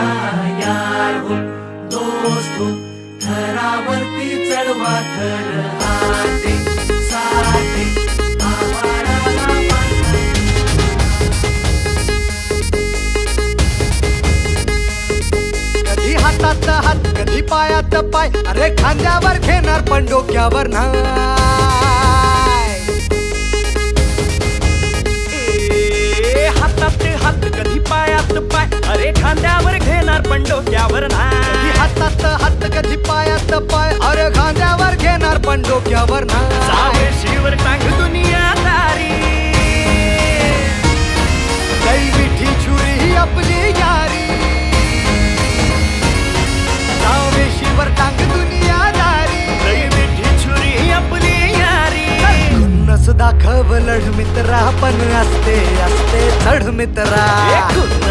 मेरा यार हो, दोस्त हो, थरावरती चढवा थर हाते साथे आभाळाला पाठवा. कधी हातात हात कधी पायात पाय, अरे खांद्यावर घेणार पण डोक्यावर नाही. हातात हात कधी पायात पाय, अरे खांद्यावर घेणार पण डोक्यावर नाही. कधी हातात हात कधी पायात पाय, अरे खांद्यावर घेणार पण डोक्यावर नाही. सावेशीवर टांग दुनियादारी, कई मिठी छुरी ही आपली यारी. सावेशीवर टांग दुनियादारी, लई मिठी छुरी ही आपली यारी. खुन्नस दाखव लढ मित्रा, पण असते असते चढ मित्रा. खुन्नस